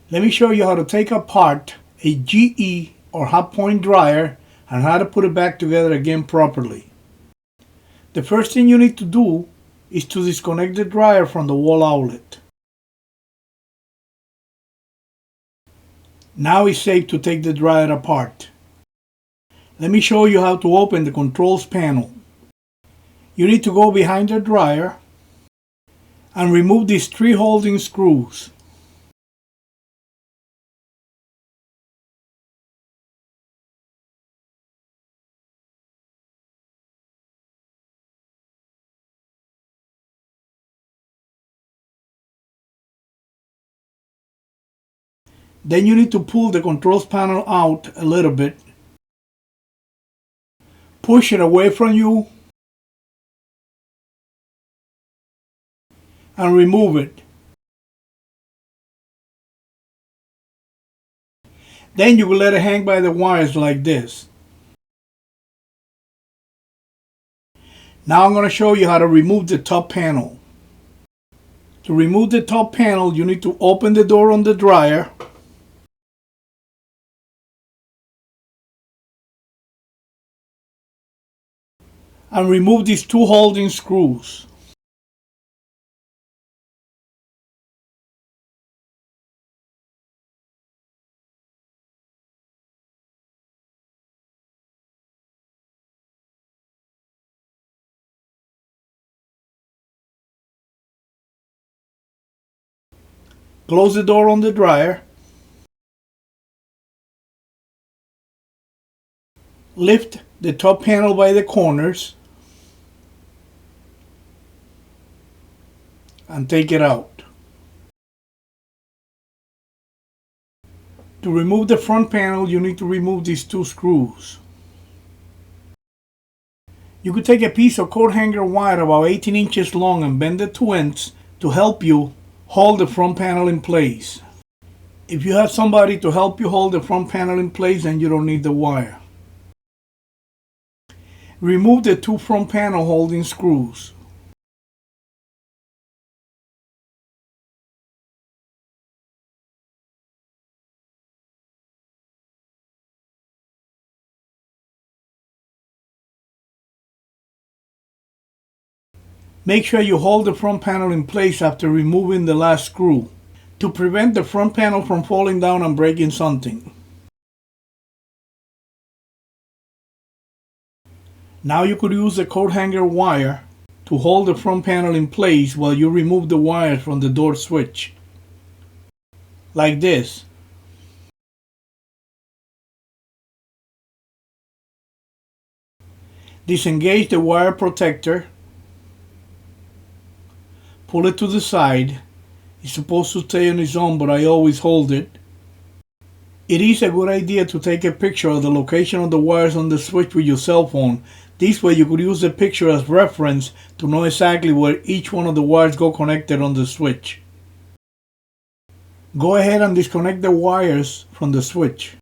Let me show you how to take apart a GE or hot point dryer and how to put it back together again properly. The first thing you need to do is to disconnect the dryer from the wall outlet. Now it's safe to take the dryer apart. Let me show you how to open the controls panel. You need to go behind the dryer and remove these 3 holding screws. Then you need to pull the controls panel out a little bit. Push it away from you and remove it. Then you will let it hang by the wires like this. Now I'm going to show you how to remove the top panel. To remove the top panel, you need to open the door on the dryer. And remove these 2 holding screws. Close the door on the dryer. Lift the top panel by the corners and take it out. To remove the front panel, you need to remove these 2 screws. You could take a piece of coat hanger wire about 18 inches long and bend it to ends to help you hold the front panel in place. If you have somebody to help you hold the front panel in place, then you don't need the wire. Remove the 2 front panel holding screws. Make sure you hold the front panel in place after removing the last screw to prevent the front panel from falling down and breaking something. Now you could use the coat hanger wire to hold the front panel in place while you remove the wires from the door switch. Like this. Disengage the wire protector. Pull it to the side. It's supposed to stay on its own, but I always hold it. It is a good idea to take a picture of the location of the wires on the switch with your cell phone. This way you could use the picture as reference to know exactly where each one of the wires go connected on the switch. Go ahead and disconnect the wires from the switch.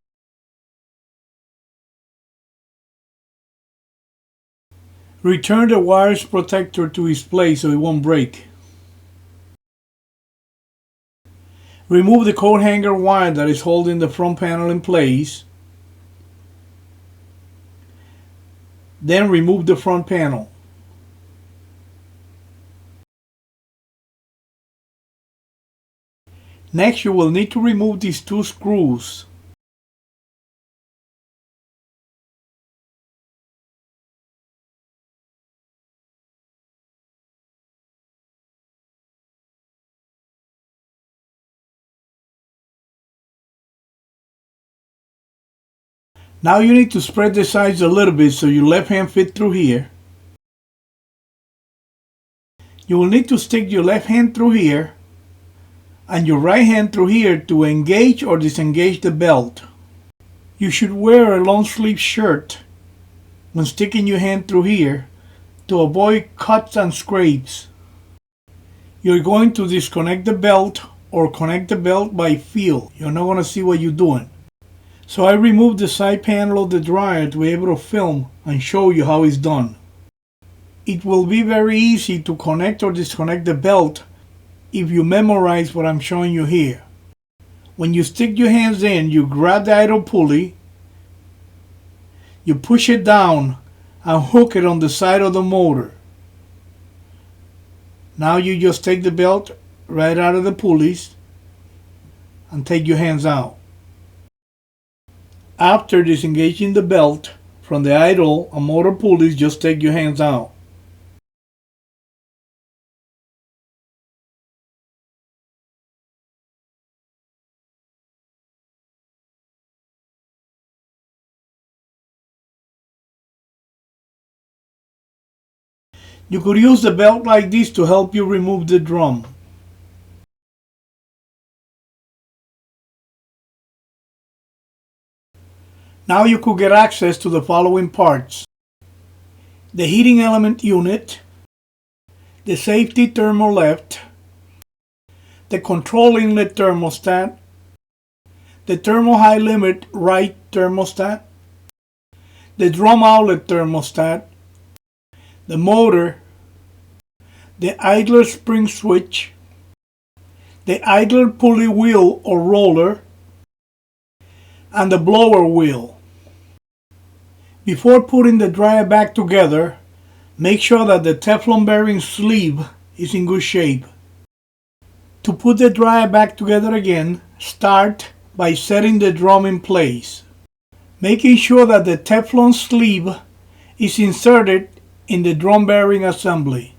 Return the wires protector to its place so it won't break. Remove the coat hanger wire that is holding the front panel in place. Then remove the front panel. Next, you will need to remove these 2 screws. Now you need to spread the sides a little bit so your left hand fit through here. You will need to stick your left hand through here and your right hand through here to engage or disengage the belt. You should wear a long sleeve shirt when sticking your hand through here to avoid cuts and scrapes. You're going to disconnect the belt or connect the belt by feel. You're not going to see what you're doing. So I removed the side panel of the dryer to be able to film and show you how it's done. It will be very easy to connect or disconnect the belt if you memorize what I'm showing you here. When you stick your hands in, you grab the idle pulley, you push it down and hook it on the side of the motor. Now you just take the belt right out of the pulleys and take your hands out. After disengaging the belt from the idle and motor pulleys, just take your hands out. You could use the belt like this to help you remove the drum. Now you could get access to the following parts: the heating element unit, the safety thermal left, the control inlet thermostat, the thermal high limit right thermostat, the drum outlet thermostat, the motor, the idler spring switch, the idler pulley wheel or roller, and the blower wheel. Before putting the dryer back together, make sure that the Teflon bearing sleeve is in good shape. To put the dryer back together again, start by setting the drum in place, making sure that the Teflon sleeve is inserted in the drum bearing assembly.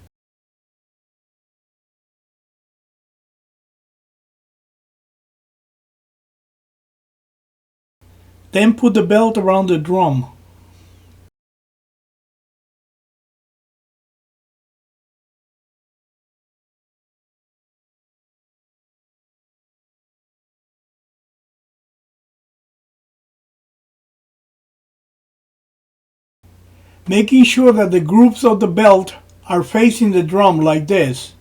Then put the belt around the drum. Making sure that the grooves of the belt are facing the drum like this,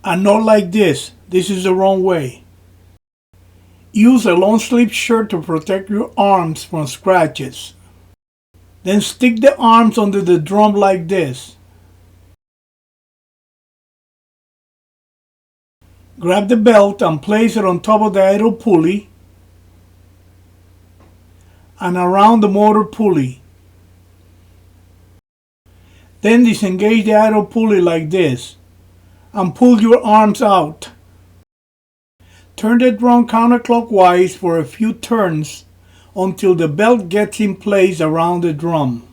and not like this. This is the wrong way. Use a long sleeve shirt to protect your arms from scratches. Then stick the arms under the drum like this. Grab the belt and place it on top of the idle pulley and around the motor pulley. Then disengage the idle pulley like this and pull your arms out. Turn the drum counterclockwise for a few turns until the belt gets in place around the drum.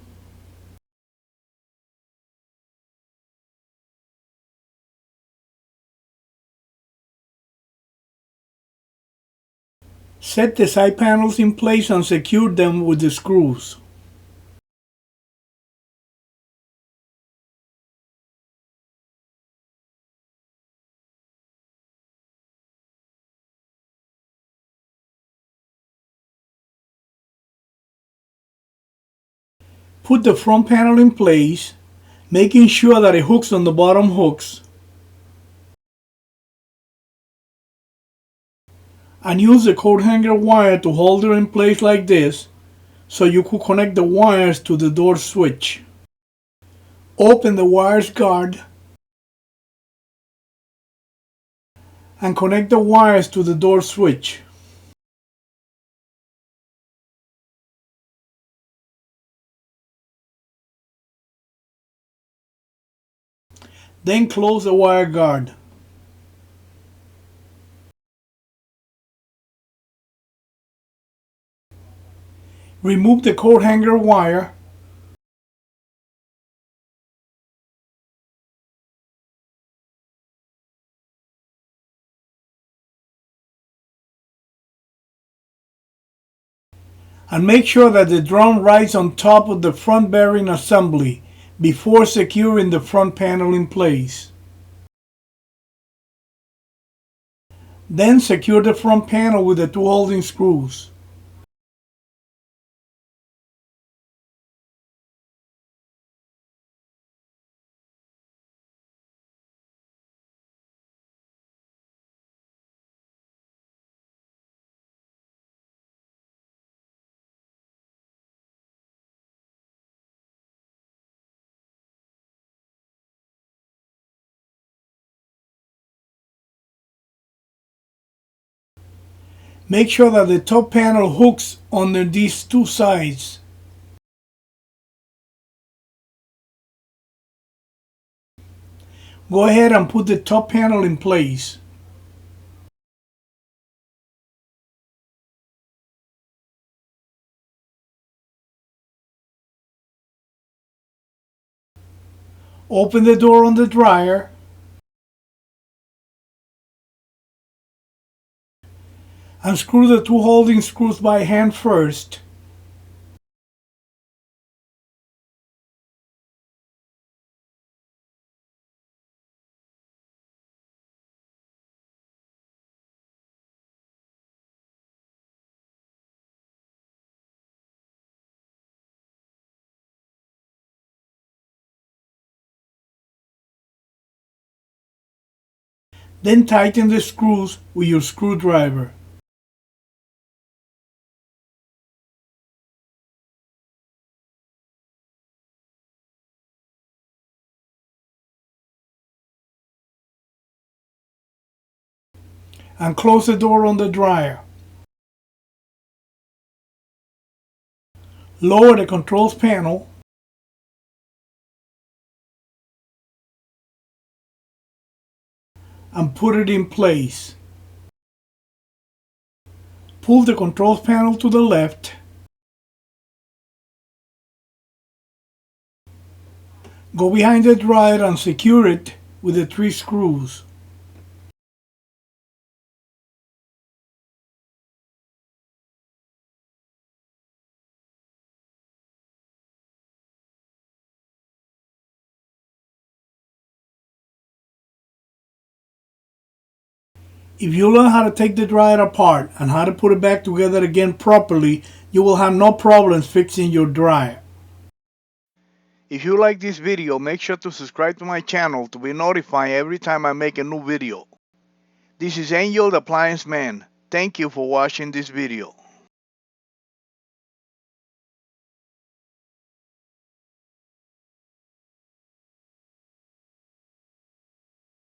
Set the side panels in place and secure them with the screws. Put the front panel in place, making sure that it hooks on the bottom hooks, and use the coat hanger wire to hold it in place like this so you could connect the wires to the door switch. Open the wires guard and connect the wires to the door switch. Then close the wire guard. Remove the coat hanger wire and make sure that the drum rides on top of the front bearing assembly before securing the front panel in place. Then secure the front panel with the two holding screws. Make sure that the top panel hooks under these two sides. Go ahead and put the top panel in place. Open the door on the dryer. Unscrew the two holding screws by hand first. Then tighten the screws with your screwdriver. And close the door on the dryer. Lower the controls panel and put it in place. Pull the controls panel to the left. Go behind the dryer and secure it with the 3 screws. If you learn how to take the dryer apart and how to put it back together again properly, you will have no problems fixing your dryer. If you like this video, make sure to subscribe to my channel to be notified every time I make a new video. This is Angel the Appliance Man. Thank you for watching this video.